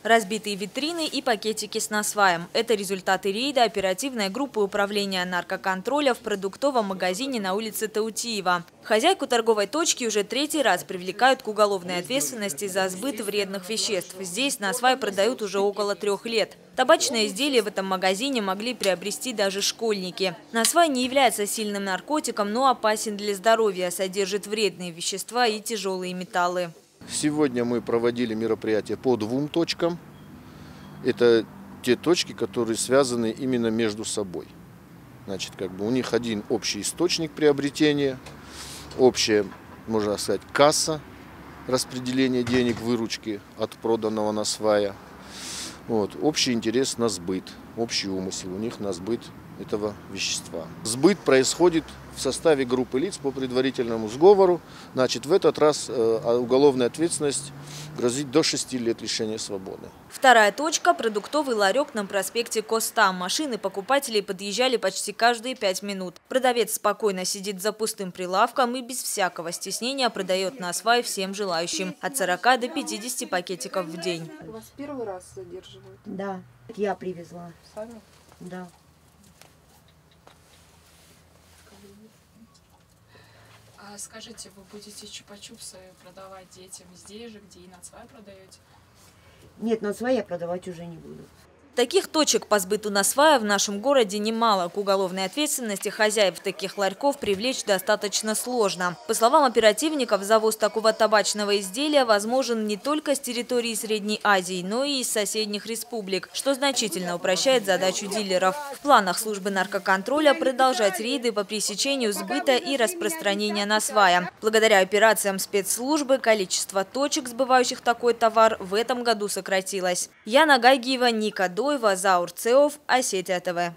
Разбитые витрины и пакетики с насваем – это результаты рейда оперативной группы управления наркоконтроля в продуктовом магазине на улице Таутиева. Хозяйку торговой точки уже третий раз привлекают к уголовной ответственности за сбыт вредных веществ. Здесь насвай продают уже около 3 лет. Табачные изделия в этом магазине могли приобрести даже школьники. Насвай не является сильным наркотиком, но опасен для здоровья, содержит вредные вещества и тяжелые металлы. Сегодня мы проводили мероприятие по 2 точкам. Это те точки, которые связаны именно между собой. Значит, у них один общий источник приобретения, общая, можно сказать, касса распределения денег, выручки от проданного насвая. Общий интерес на сбыт, общий умысел у них на сбыт этого вещества. Сбыт происходит в составе группы лиц по предварительному сговору. Значит, в этот раз уголовная ответственность грозит до 6 лет лишения свободы. Вторая точка – продуктовый ларек на проспекте Коста. Машины покупателей подъезжали почти каждые 5 минут. Продавец спокойно сидит за пустым прилавком и без всякого стеснения продает насвай всем желающим. От 40 до 50 пакетиков в день. Вас первый раз задерживают? Да, я привезла. Сами? Да. А скажите, вы будете чупа-чупсы продавать детям здесь же, где и насвай продаете? Нет, насвай я продавать уже не буду. Таких точек по сбыту насвая в нашем городе немало. К уголовной ответственности хозяев таких ларьков привлечь достаточно сложно. По словам оперативников, завоз такого табачного изделия возможен не только с территории Средней Азии, но и из соседних республик, что значительно упрощает задачу дилеров. В планах службы наркоконтроля продолжать рейды по пресечению сбыта и распространения насвая. Благодаря операциям спецслужбы количество точек, сбывающих такой товар, в этом году сократилось. Яна Гайгиева, Ника Дойва, Заур Цеов, Осетия ТВ.